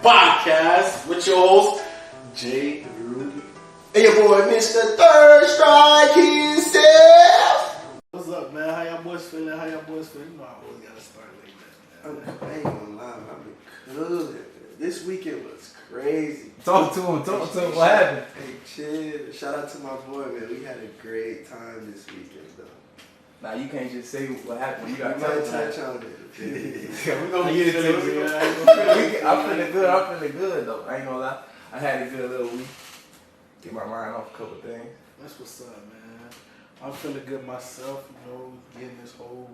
Podcast with your host, Jay Rudy. And your boy, Mr. Third Strike himself. What's up, man? How y'all boys feeling? You know, I always gotta start like that, man. I ain't gonna lie, I've been good. This weekend was crazy. Talk to him. What happened? Hey, chill. Shout out to my boy, man. We had a great time this weekend, though. Nah, you can't just say what happened. You got We to might touch touch on it. We're going to get into it. I'm feeling good, though. I ain't gonna lie. I had a good little week. Get my mind off a couple things. That's what's up, man. I'm feeling good myself, you know, getting this whole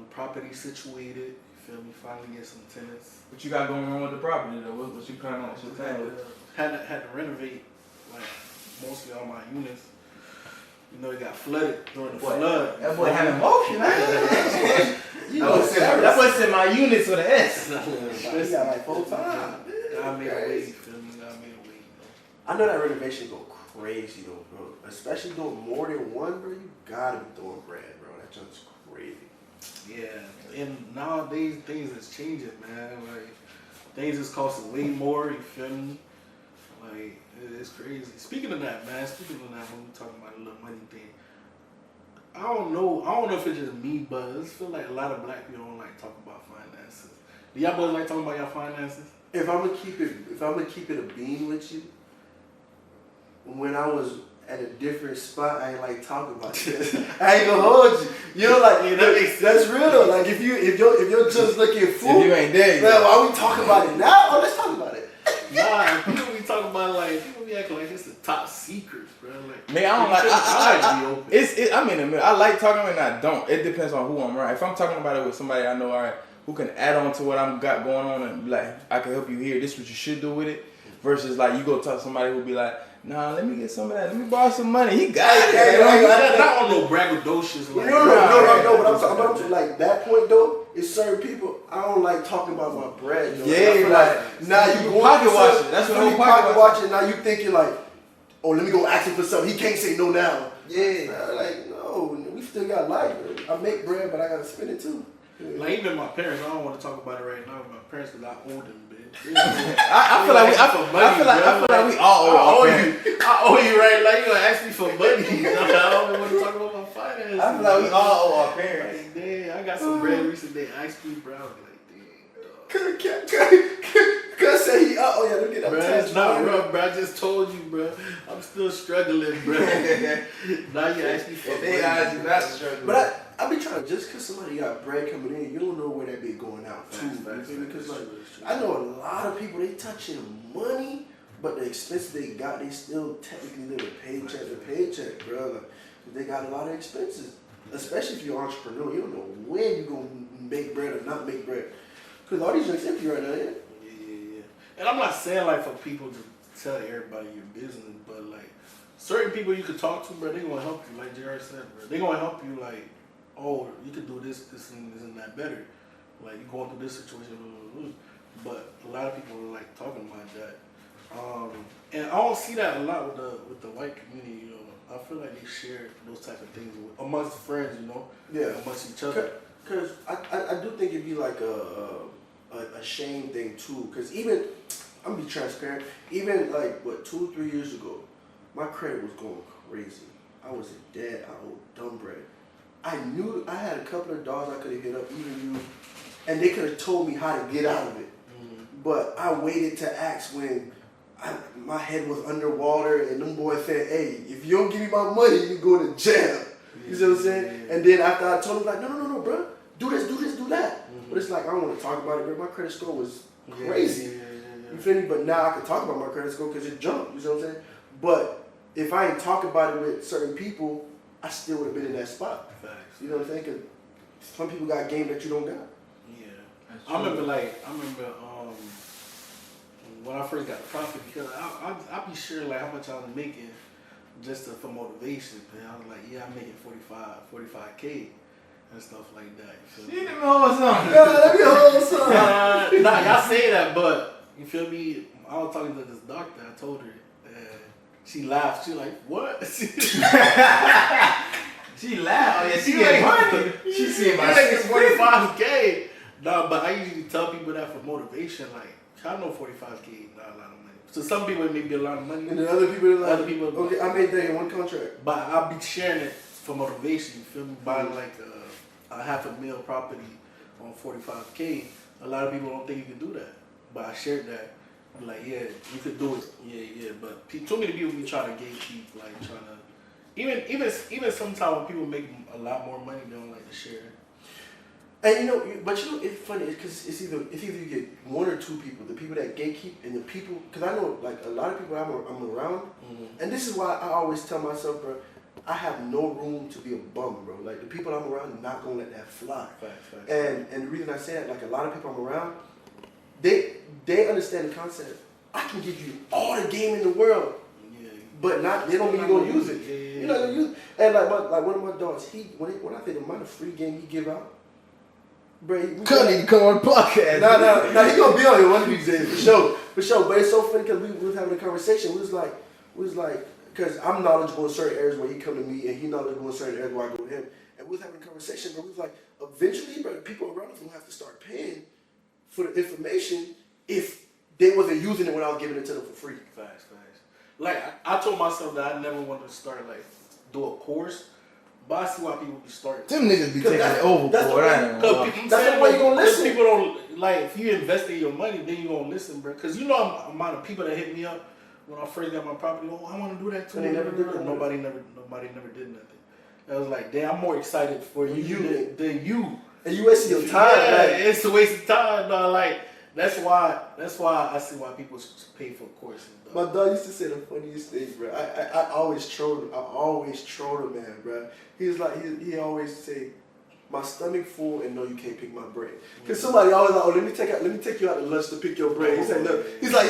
property situated. You feel me? Finally get some tenants. What you got going on with the property, though? What you kind of what's your plan with it? Had to renovate, like, mostly all my units. You know, it got flooded during the flood. That boy had emotion. That boy said my units with an S. He got like 4 times. I made a way, you feel me? I made a way, I know that renovation go crazy, though, bro. Especially doing more than one, bro. You gotta be throwing bread, bro. That junk's crazy. Yeah, and nowadays things is changing, man. Like things is costing way more. You feel me? Like it's crazy. Speaking of that, man. When we talking about the little money thing, I don't know if it's just me, but I just feel like a lot of black people don't like talking about finances. Do y'all boys like talking about your finances? If I'm gonna keep it a bean with you, when I was at a different spot, I ain't like talking about this. I ain't gonna hold you. You know, like that's real though. Like if you're just looking fool, if you ain't there, man, why we talking about it now? Oh, let's talk about it. Nah, people be talking about people be acting like it's the top secrets, bro. Like, man, I don't like. I like be open. I'm in the middle. I like talking and I don't. It depends on who I'm around. If I'm talking about it with somebody I know, all right, who can add on to what I'm got going on and be like, I can help you here. This is what you should do with it. Versus like you go talk to somebody who be like, nah, let me get some of that. Let me borrow some money. He got it. Not on no braggadocious. Like, No. But I'm saying like that point though. Is certain people I don't like talking about my bread. Though. Yeah, like now you going pocket watching. That's what I'm pocket watching. Now you thinking like, oh, let me go ask him for something. He can't say no now. Yeah, like no, we still got life. I make bread, but I gotta spend it too. Like even my parents, I don't want to talk about it right now. My parents, because I owe them, bitch. I feel like we all owe you. I owe you, right? Like you gonna ask me for money. I don't want to talk about my finances. I feel like we all owe our parents. Like, damn, I got some bread recently. They asked me, bro. I was like, damn, dog. Cuz say he yeah, let me get up. Bro, it's not rough, bro. I just told you, bro. I'm still struggling, bro. Now you ask me for money. They not struggling. But I be trying, just because somebody got bread coming in, you don't know where that be going out too. Because like, I know a lot of people, they touching money, but the expenses they got, they still technically live paycheck to paycheck, bro. Like, they got a lot of expenses. Especially if you're an entrepreneur, you don't know when you're going to make bread or not make bread. Because all these drinks empty right now, yeah? Yeah. And I'm not saying like for people to tell everybody your business, but like certain people you could talk to, bro, they going to help you, like Jared said, bro. They going to help you like, oh, you could do this and that better. Like you're going through this situation, but a lot of people are like talking about that. And I don't see that a lot with the white community. You know, I feel like they share those type of things amongst friends. You know, amongst each other. Because I do think it'd be like a shame thing too. Because even I'm gonna be transparent. Even like 2 or 3 years ago, my credit was going crazy. I was in debt. I owed dumb bread. I knew I had a couple of dollars I could have hit up, even you, and they could have told me how to get out of it. But I waited to ask when my head was underwater, and them boys said, "Hey, if you don't give me my money, you go to jail." You see what I'm saying? And then after I told them, like, no, bro, do this, do that. But it's like I don't want to talk about it, bro. My credit score was crazy. You feel me? But now I can talk about my credit score because it jumped. You see what I'm saying? But if I ain't talk about it with certain people, I still would have been in that spot. Facts. You know what I'm saying? Because some people got game that you don't got. Yeah. I remember when I first got the profit, because I be sure like how much I was making just for motivation. And I was like, yeah, I'm making 45K and stuff like that. You feel me? Let me hold something. Let me hold something. Nah, y'all say that, but you feel me? I was talking to this doctor. I told her. She laughed. She like, what? She laughed. Oh yeah, she getting money. She said my shit 45K. No, but I usually tell people that for motivation. Like, I know 45K not a lot of money. So some people it may be a lot of money. And then other people are like, Other people, okay, I made that in one contract. but I'll be sharing it for motivation. You feel me? Buying like a $500,000 property on 45K. A lot of people don't think you can do that, but I shared that. I'm like, yeah, you could do it. Yeah. But too many people be trying to gatekeep, like trying to. Even sometimes when people make a lot more money, they don't like to share. And it's funny because it's either you get one or two people, the people that gatekeep and the people, because I know like a lot of people I'm around, and this is why I always tell myself, bro, I have no room to be a bum, bro. Like the people I'm around are not gonna let that fly. Facts. And the reason I say that, like a lot of people I'm around, they understand the concept. I can give you all the game in the world, but they don't mean you're gonna use it. You're not gonna use it. And like one of my dogs, when I think the amount of free game he give out. Bro, Couldn't come on the podcast. No, he gonna be on here one of these days for sure. But it's so funny because we was having a conversation. We was like, because I'm knowledgeable in certain areas where he come to me, and he knowledgeable in certain areas where I go to him. And we was having a conversation, but we was like, eventually, bro, the people around us gonna have to start paying for the information if they wasn't using it when I was giving it to them for free. Facts. Like I told myself that I never wanted to start like do a course. But I see why people be starting. Them niggas be taking it overboard. That's the way you gonna listen. People don't like if you invest in your money, then you gonna listen, bro. Because the amount of people that hit me up when I first got my property. Oh, I want to do that too. And they never did that. Nobody never did nothing. I was like, damn, I'm more excited for you than you. And you wasting your time. Yeah, like, it's a waste of time, dog. Like that's why I see why people pay for courses. My dog used to say the funniest thing, bro. I always trolled him. I always trolled him, man, bro. He was like, he always say, my stomach full and no, you can't pick my brain. Because somebody always like, oh, let me take you out to lunch to pick your brain. He said, no. He's like,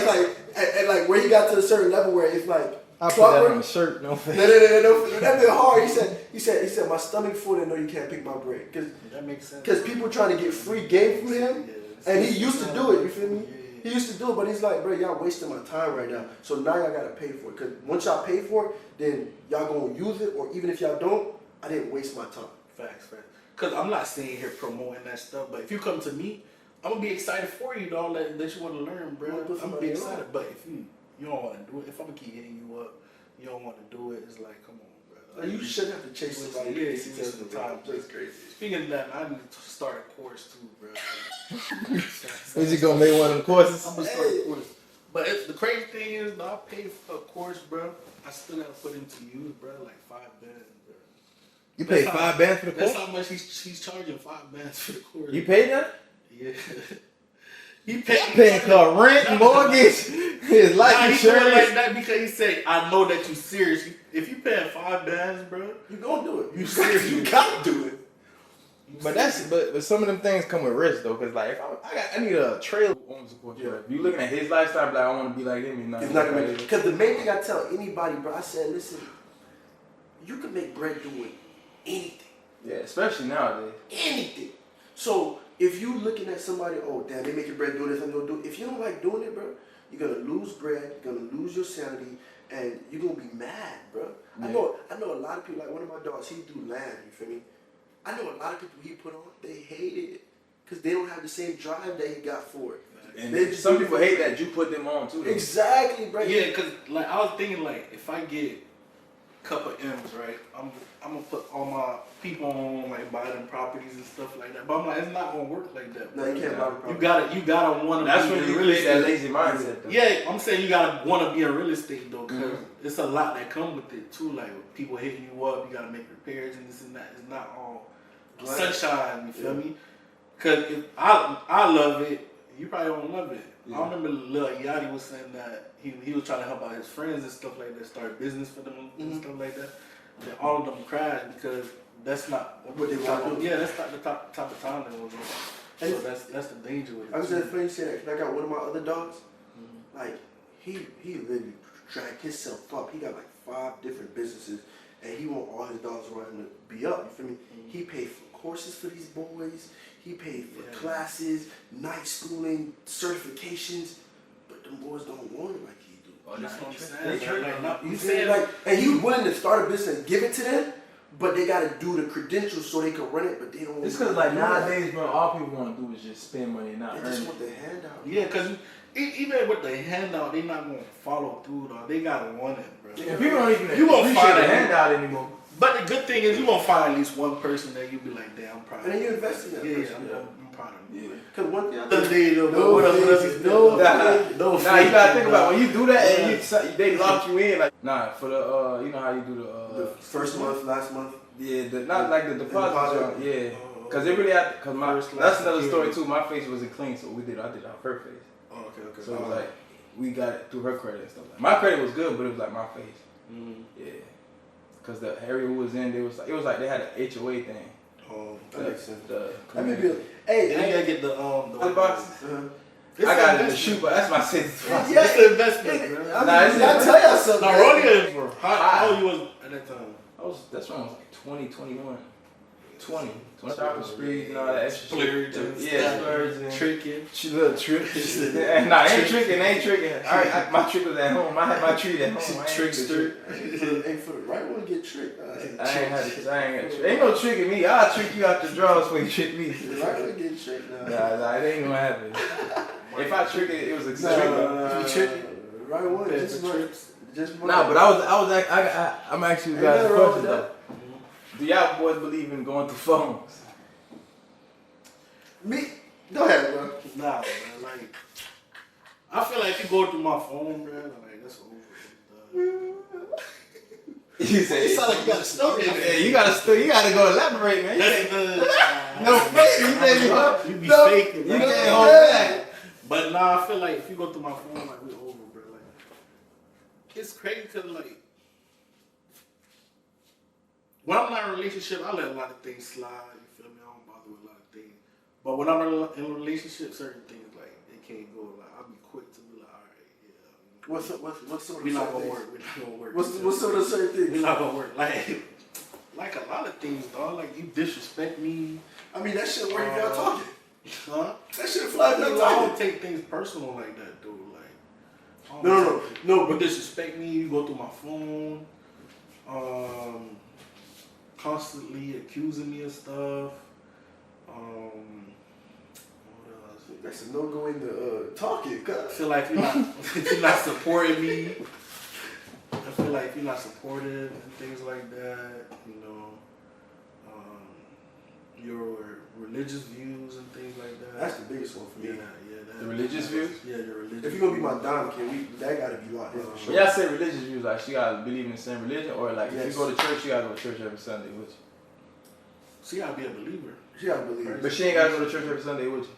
and like where he got to a certain level where it's like, I put that on a shirt, no face. No, that been hard. He said, my stomach full and no, you can't pick my brain. That makes sense. Because people trying to get free game from him, and he used to do it. You feel me? He used to do it, but he's like, bro, y'all wasting my time right now. So now y'all gotta pay for it. Cause once y'all pay for it, then y'all gonna use it. Or even if y'all don't, I didn't waste my time. Facts. Cause I'm not sitting here promoting that stuff. But if you come to me, I'm gonna be excited for you, dog. That you want to learn, bro. I'm gonna be excited. But if you don't want to do it, if I'm gonna keep hitting you up, you don't want to do it. It's like, come on, bro. Like, you shouldn't have to chase somebody. Yeah, you waste the time. Just crazy. Speaking of that, I need to start a course too, bro. Is he gonna make one of the courses? I'm gonna start a course. But the crazy thing is, I pay for a course, bro. I still gotta put into use, bro, like $5 bands, bro. You paid $5 for the course? That's how much he's charging $5 bands for the course. You paid that? Yeah. He paying for rent, mortgage, his life He insurance. doing like that because he said, I know that you serious. If you paying $5 bands, bro, You gonna do it. You serious? You gotta do it. But some of them things come with risk though, cause like if I need a trail. Yeah. If you looking at his lifestyle, like I want to be like him. It's not gonna make. Because the main thing I tell anybody, bro, I said, listen, you can make bread doing anything. Yeah, especially nowadays. Anything. So if you looking at somebody, oh damn, they making bread doing this, I'm gonna do it. If you don't like doing it, bro, you're gonna lose bread, you're gonna lose your sanity, and you're gonna be mad, bro. Yeah. I know a lot of people, like one of my dogs, he do land, you feel me? I know a lot of people he put on, they hate it because they don't have the same drive that he got for it. And some people hate that you put them on too. Though. Exactly, bro. Yeah, because like I was thinking, like if I get a couple M's, right, I'm gonna put all my people on, like buy them properties and stuff like that. But I'm like, it's not gonna work like that. No, you can't buy the property. You gotta want to. That's when you really that lazy mindset. Though. Yeah, I'm saying you gotta want to be in real estate though, because it's a lot that come with it too. Like people hitting you up, you gotta make repairs and this and that. It's not all sunshine. You feel me? Because if I love it, you probably don't love it. Yeah. I remember Lil Yachty was saying that he was trying to help out his friends and stuff like that, start business for them and stuff like that. And all of them cried because that's not what they want to do. Yeah, that's not the type of time they want to do. So that's the danger with it. I was just funny you say that because I got one of my other dogs. Like he literally dragged himself up. He got like 5 different businesses, and he want all his dogs around him to be up. You feel me? He paid for courses for these boys. He paid for classes, night schooling, certifications, but them boys don't want it like he do. Oh, that's what I'm saying. You saying like, and he was willing to start a business and give it to them, but they gotta do the credentials so they can run it, but they don't. It's because like nowadays, bro, all people want to do is just spend money and not They earn just it. want the handout. Yeah, because even with the handout, they not gonna follow through though. They gotta want it, bro. And people don't even You gonna appreciate find a it. handout anymore. But the good thing is you gonna find at least one person that you be like, damn, I'm proud. And then you invest in that Yeah, person. I'm proud of you. Yeah. Because one thing I The think, day, no, Nah, you gotta think about when you do that and they lock you in like for the you know how you do the first month, last month. yeah not like the deposit deposit. joint, yeah Oh, because it really had because my First, that's last, another story security. too. My face wasn't clean, so I did our her face, Oh, okay. so it was like we got it through her credit and stuff. My credit was good, but it was like my face, yeah, because the area we was in, it was like they had an HOA thing. Oh, that makes sense. The Hey, Then you gotta get the boxes. It's I got it in an the shoe, but that's my safety deposit. Yeah. It's the investment, bro. I tell y'all something. Now, Rodeo, how old you was at that time? That's when I was like 20, 21. 20 shopping sprees and all that extra Splurge shit. and Yeah, stuff. splurge and Tricking. little tricks. Nah, ain't tricking. My trick was at home. I had my treat at home. Trickster. Hey, for the right one, get tricked. I ain't had it. Ain't no tricking me. I'll trick you out the drawers when you trick me. The right one get tricked now. Nah, it ain't gonna happen. If I trick it, it was a trick. You tricking? Right one, Yeah, just for money. trips. Just money. Nah, but I'm actually Ain't got a nothing wrong question with though. Do y'all boys believe in going through phones? Me? Go ahead, bro. Nah, man. Like, I feel like if you go through my phone, bro, like that's over. You say It sound like you got a story. yeah, you gotta go elaborate, man. You That's can't- the. No fake. You can't You be No, faking, bro. you can't Yeah. hold back. But nah, I feel like if you go through my phone, like we over, bro. Like, it's crazy because like when I'm not in a relationship, I let a lot of things slide. You feel me? I don't bother with a lot of things. But when I'm in a relationship, certain things like they can't go. Like I'll be quick to be like, all right, yeah. What's some of We the not certain gonna things? work. We not gonna work. What's some of the certain We things? not gonna work. Like a lot of things, dog. Like you disrespect me, I mean, that shit work if y'all talking. huh? That shit fly if I y'all don't talking. take things personal like that, dude. Like, I No, don't no, but disrespect me. You go through my phone, constantly accusing me of stuff. What else? That's a no-go in the talking. I Cause feel like you're not supporting me. I feel like you're not supportive and things like that. You know, your religious views and things like that. that's the biggest one for yeah, me. that, The religious views? Yeah, your religious. If you're gonna be my dom, that gotta be locked in for When sure. y'all say religious views, like she gotta believe in the same religion, or like if Yes. you go to church, you gotta go to church every Sunday with you. She gotta be a believer. She gotta believe it. But she ain't gotta go to church every Sunday with you.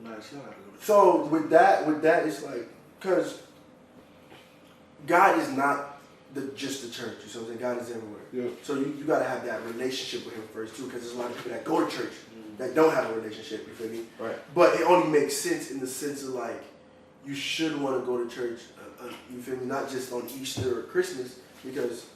Nah, she don't have to go to So with that, it's like, cause God is not just the church. You know what I'm saying? God is everywhere. Yeah. So you gotta have that relationship with Him first too, because there's a lot of people that go to church that don't have a relationship. You feel me? Right. But it only makes sense in the sense of like, you should want to go to church. You feel me? Not just on Easter or Christmas, because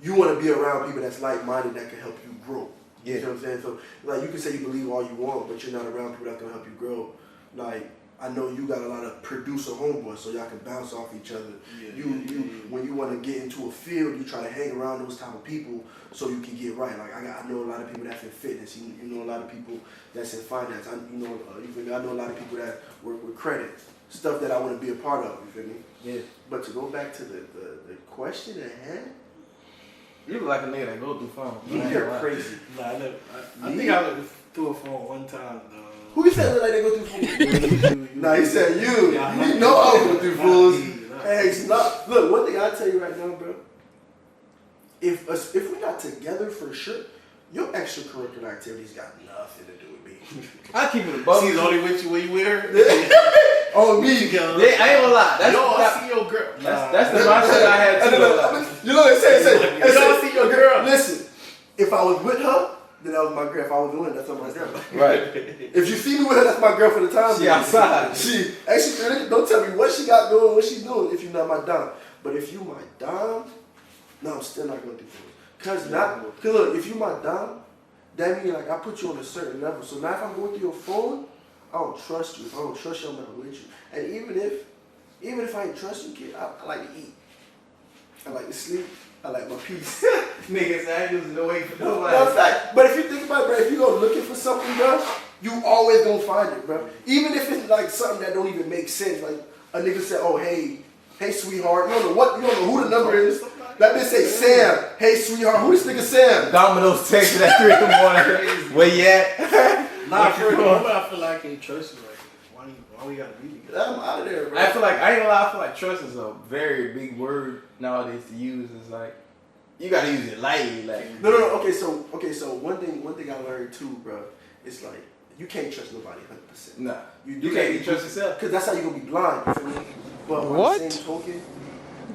you want to be around people that's like-minded that can help you grow. Yeah. You know what I'm saying? So, like, you can say you believe all you want, but you're not around people that can help you grow. Like, I know you got a lot of producer homeboys, so y'all can bounce off each other. Yeah, When you want to get into a field, you try to hang around those type of people so you can get right. Like, I know a lot of people that's in fitness. You know a lot of people that's in finance. You feel me? I know a lot of people that work with credit. Stuff that I want to be a part of. You feel me? Yeah. But to go back to the question at hand, You look like a nigga that go through phones. I ain't you're gonna lie. crazy. Nah, I never. I Me? think I looked through a phone one time. Who you said look like they go through fools? Nah, he said you. Nah, You know I go through not fools. me, not Hey, me. it's not. Look, one thing I tell you right now, bro. If we're not together for sure, your extracurricular activities got nothing to do with me. I keep it above. She's only with you when you with her. On me, Yeah, I ain't gonna lie. That's Yo, I that, see your girl. that's the mindset I had too. You know what I'm saying? You don't see your girl. Listen, if I was with her, then that was my girl. If I was with her, that's not my girl. Right. If you see me with her, that's my girl for the time. She being. outside. She actually don't tell me what she got going, what she's doing. If you're not my dom, but if you my dom, no, I'm still not gonna do it. Cause look, if you my dom, that means like I put you on a certain level. So now if I'm going through your phone, I don't trust you. If I don't trust you, I'm not with you. And even if I ain't trust you, kid, I like to eat. I like to sleep. I like my peace. Niggas, I ain't losing no weight for nobody. No, fact. But if you think about it, bro, if you go looking for something, bro, you always gonna find it, bro. Even if it's like something that don't even make sense. Like a nigga said, oh, hey, sweetheart. You don't know who the number is. That bitch say Sam. Hey, sweetheart. Who this nigga Sam? Domino's texting at 3 in the morning. Where you at? Nah, for real, I feel like I can't trust you. Like, why we gotta be together? I'm out of there, bro. I feel like, I ain't gonna lie, I feel like trust is a very big word nowadays to use. It's like, you gotta use it lightly. Like, No. Okay, so one thing I learned too, bro, it's like you can't trust nobody 100%. nah. You can't even trust yourself. Because that's how you gonna be blind. You feel me? But What? on the same token,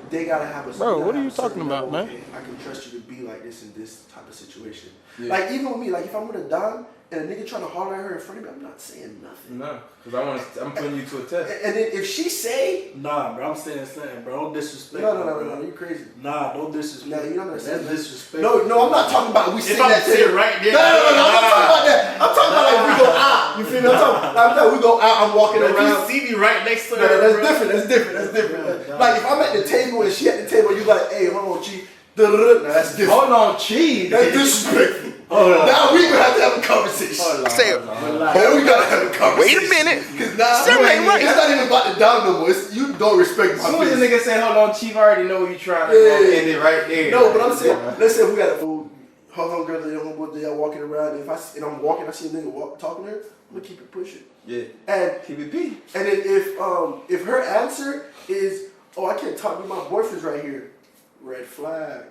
they gotta have a. Bro, gotta what are have you a certain talking about, level, man? okay, I can trust you to be like this in this type of situation. Yeah. Like even with me, like if I'm with a dime and a nigga trying to holler at her in front of me, I'm not saying nothing. No, because I'm putting you to a test. And then if she say, Nah, bro, I'm saying something, bro. Don't disrespect. no, you crazy. Nah, don't disrespect. Nah, you're not gonna say That's that. disrespect. No, I'm not talking about we If say I'm that sitting shit. right there. No, I'm not talking about that. I'm talking about like we go out. You feel me? I'm talking we go out. I'm walking If around. you see me right next to No, her, that's bro. different. That's different. Yeah, Like if I'm at the table and she at the table, you like, hey, hold on, Chief. Nah, that's different. Hold on, cheese. That's disrespectful. Hold on. Now we gonna have to have a conversation. Hold on. Say it. hold on. Now we gotta have a conversation. Wait a minute. Cause now Something ain't right. it's not even about the down no more. It's, you don't respect As my soon as a face. nigga say, hold on, chief, I already know what you trying to Yeah. go end it right there. No, but I'm saying, let's say we got a homegirl, your homeboy, they all walking around, and if I'm walking, I see a nigga talking to her, I'm gonna keep it pushing. Yeah. And Keep it P. And then if her answer is, oh, I can't talk to my boyfriend's right here, red flag.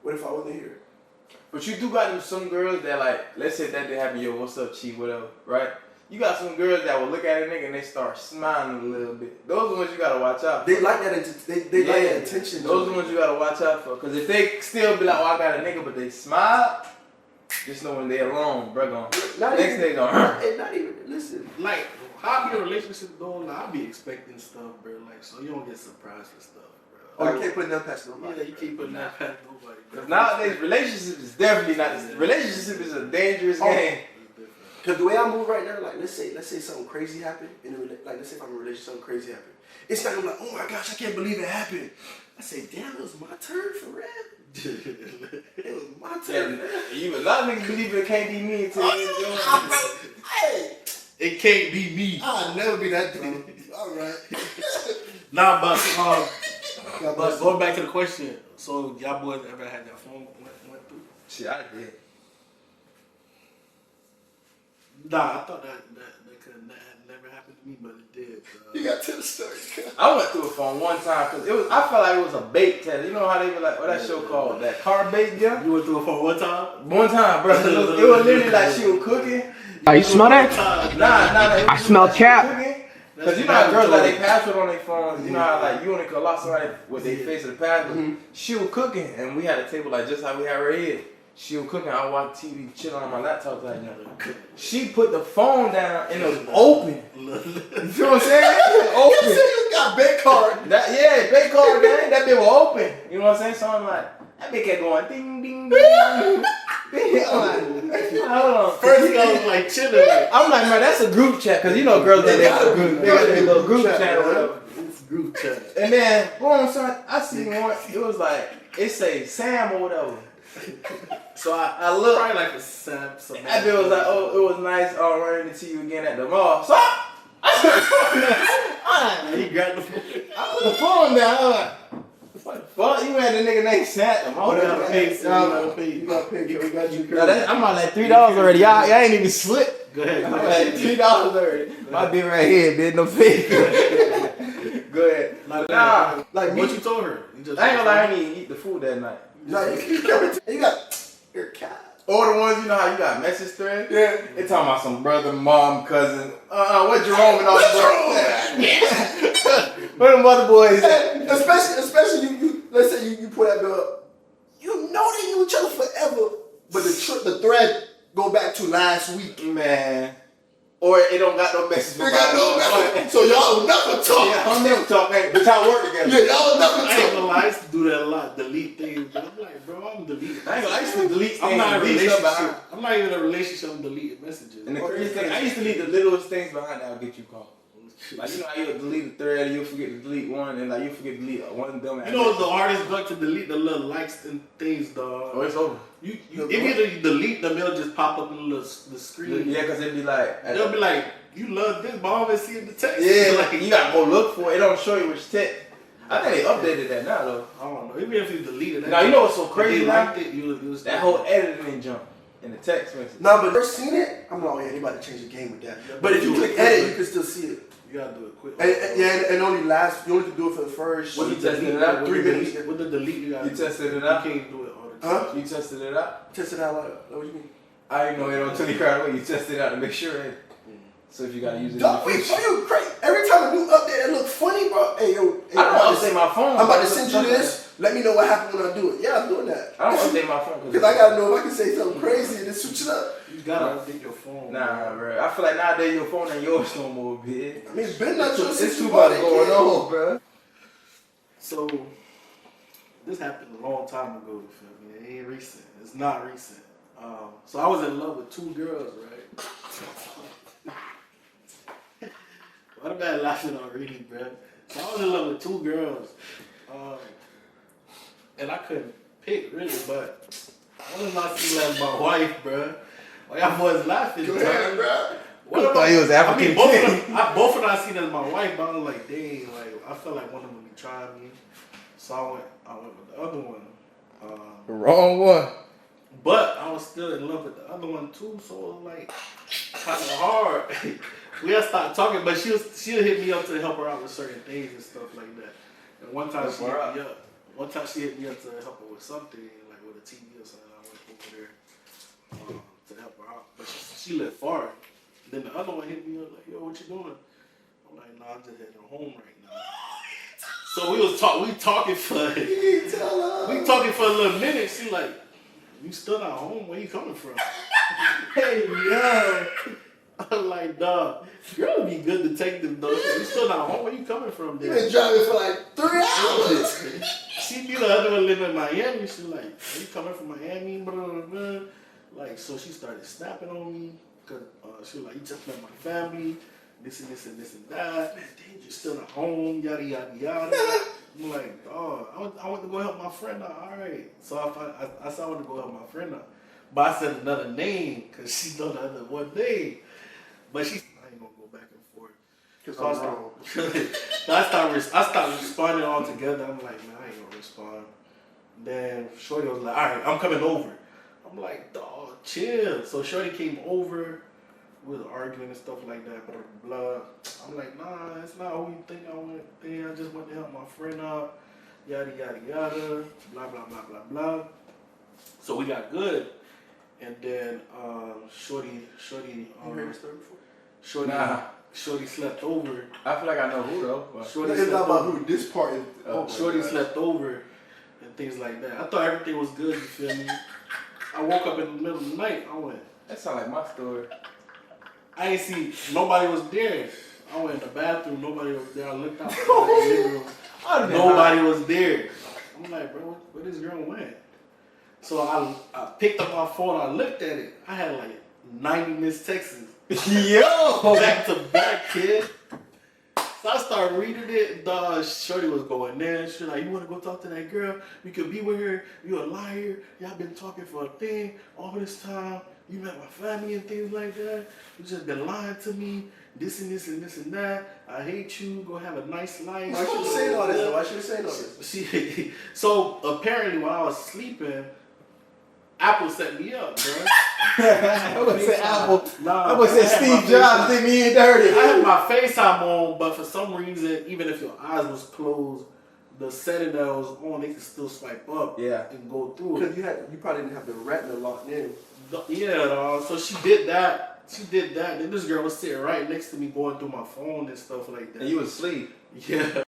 What if I wasn't here? But you do got some girls that like, let's say that they have yo, what's up, chief, whatever, right? You got some girls that will look at a nigga and they start smiling a little bit. Those are the ones you gotta watch out for. They like that. They like that attention. Those are the ones you gotta watch out for. Cause if they still be like, oh, I got a nigga, but they smile, just know when they alone, bro, gone. Not Next even, nigga gonna not even. Listen. Like, how be a relationship going? Like, I be expecting stuff, bro. Like, so you don't get surprised with stuff, bro. Oh, you can't put nothing past nobody. Yeah, you keep putting that past nobody, bro. Cause nowadays, relationship is definitely not. Relationship is a dangerous game. Because the way I move right now, like let's say something crazy happened in a like let's say if I'm in a relationship, something crazy happened. It's not gonna be like, oh my gosh, I can't believe it happened. I say, damn, it was my turn for real. It was my turn. You a lot of niggas believe it can't be me until Hey, It can't be me. I'll never be that dude. All right. Nah, but going back to the question, so y'all boys ever had that phone went through? Shit, I did. Nah, I thought that could never happened to me, but it did. You got to tell the story. I went through a phone one time because I felt like it was a bait test. You know how they be like, what that show called? That car bait, yeah? You went through a phone one time? One time, bro. It was literally like she was cooking. Oh, you smell that? Nah. I smell cap. Because you know how girls like they password on their phones. You know how like you only could lock somebody with their face of the password. She was cooking and we had a table like just how we have right here. She was cooking. I watched TV, chilling on my laptop like that. She put the phone down and it was open. You feel what I'm saying? It was You open. said you got bait card. Yeah, bait card gang. That bitch was open. You know what I'm saying? So I'm like, that bitch kept going ding ding ding. I'm like, hold on. First thing I was like chilling. Like, I'm like, man, that's a group chat, cause you know girls they got a group, they got their little group chat or whatever. it's group chat. And then boom, son, I seen one. It was like it say Sam or whatever. So I looked. Probably like a Sam. That bitch was like, oh, it was nice. Oh, running into you again at the mall. So He grabbed the phone. I put the phone down. I'm like, what the fuck? You had the nigga named Sam. You gotta pay, Sam. You gotta pay. You got paid. We got you. I'm on like $3 already. Y'all ain't even slipped. Go ahead. I'm like $3 already. My bit right here, bitch. No fake. Go ahead. Nah, Like me. What you told her? You just I ain't gonna lie, I didn't even eat the food that night. Nah, you got your cat. Or the ones, you know how you got message thread? Yeah. They talking about some brother, mom, cousin. What Jerome and all the boys? Where them other boys at? Especially you. Let's say you put that bill up. You know they knew each other forever, but the thread go back to last week. Man. Or it don't got no message. They got no message. So y'all will never talk. Yeah, I'll never talk, man. But y'all work together. Yeah, y'all will never I ain't talk. gonna lie, I used to do that a lot. Delete things. But I'm like, bro, I'm deleting. I ain't gonna lie, I used to delete things. I'm not in a delete stuff behind. relationship. I'm not even in a relationship. I'm deleting messages. And the crazy thing, I used to leave the littlest things behind that would get you called. Like, you know how you'll delete a thread and you'll forget to delete one, and like you'll forget to delete one dumb ass. You know, it's the hardest bug to delete the little likes and things, dog. Oh, it's over. If you delete them, it'll just pop up in the screen. Yeah, because it'll be like... They'll be like, you love this, but I don't even see the text. Yeah, like, you gotta go look for it. It don't show you which text. I think they updated that now, though. I don't know. Even if you deleted it. Now, you know what's so crazy now? Liked it, you That whole editing jump in the text message. Nah, but first seen it, I'm like, oh yeah, they about to change the game with that. Yeah, but if you click edit, you can still see it. You gotta do it quick. And only you only can do it for the first. What you tested it out? 3 minutes. With the delete, you gotta. You tested it out? You can't do it all the time. Huh? You tested it out? Test it out like what you mean? I didn't know it on 20 crowd away. You tested it out to make sure. So if you gotta use it. Dog, wait, so you crazy? Every time a new update, it look funny, bro. Hey yo, I don't update my phone. I'm about to send you this. Let me know what happened when I do it. Yeah, I'm doing that. I don't update my phone Because I gotta know if I can say something crazy and then switch it up. You gotta update your phone. Nah, bro. I feel like nowadays your phone ain't yours no more, bitch. I mean, it's been not yours since It's too you much bought it, going kid. on, bro. So this happened a long time ago. You feel me? It ain't recent. It's not recent. So I was in love with 2 girls, right? What am I laughing already, bro? So I was in love with 2 girls, and I couldn't pick really, but I was not seeing as my wife, bro. Why y'all boys laughing? Go ahead, bro. What I thought he was African. I mean, both of them I seen as my wife, but I was like, dang, like I felt like one of them would be trying me, so I went with the other one. The wrong one. But I was still in love with the other one too, so it was like kind of hard. We had stopped talking, but she'll hit me up to help her out with certain things and stuff like that. And one time she hit me up. One time she hit me up to help her with something, like with a TV or something. I went over there to help her out, but she lived far. Then the other one hit me up like, "Yo, what you doing?" I'm like, "Nah, I'm just heading home right now." So we talking for a little minute. She like, "You still not home? Where you coming from?" Hey, yo. I'm like, dog, girl would be good detective though. You still not home? Where you coming from? You been driving for like 3 hours. She knew the other one lived in Miami. She like, are you coming from Miami? Blah, blah, blah. Like, so she started snapping on me. Cause she was like, you just met my family. This and this and this and that. Man, you still not home. Yada, yada, yada. I'm like, dog, I went to go help my friend out. All right. So I said I went to go help my friend out. But I said another name because she know the other one name. But I ain't gonna go back and forth. So I stopped responding altogether. I'm like, man, I ain't gonna respond. Then Shorty was like, all right, I'm coming over. I'm like, dog, chill. So Shorty came over. We was arguing and stuff like that, blah, blah, blah. I'm like, nah, it's not who you think I went there. I just went to help my friend out. Yada, yada, yada. Blah, blah, blah, blah, blah. So we got good. And then Shorty, You heard this story before? Shorty slept over. I feel like I know who though. But Shorty It's slept not about over. who. This part is. Shorty slept over and things like that. I thought everything was good, you feel me? I woke up in the middle of the night. I went. that sound like my story. I ain't see, nobody was there. I went in the bathroom, nobody was there. I looked out the living room. Nobody was there. I'm like, bro, where this girl went? So I picked up my phone, I looked at it. I had like 90 missed texts. Yo! Back to back, kid. So I started reading it. Dog, Shorty was going there. She like, you want to go talk to that girl? You could be with her. You a liar. Y'all been talking for a thing all this time. You met my family and things like that. You just been lying to me. This and this and this and that. I hate you. Go have a nice life. Why should you say all this? Why should you say all this? So apparently while I was sleeping, Apple set me up, bro. I would say Apple. Nah, I would say Steve Jobs did me in dirty. I had my FaceTime on, but for some reason, even if your eyes was closed, the setting that was on, they could still swipe up and go through it. Because you probably didn't have the retina locked in. Yeah, dog. So she did that. Then this girl was sitting right next to me going through my phone and stuff like that. And you was asleep. Yeah.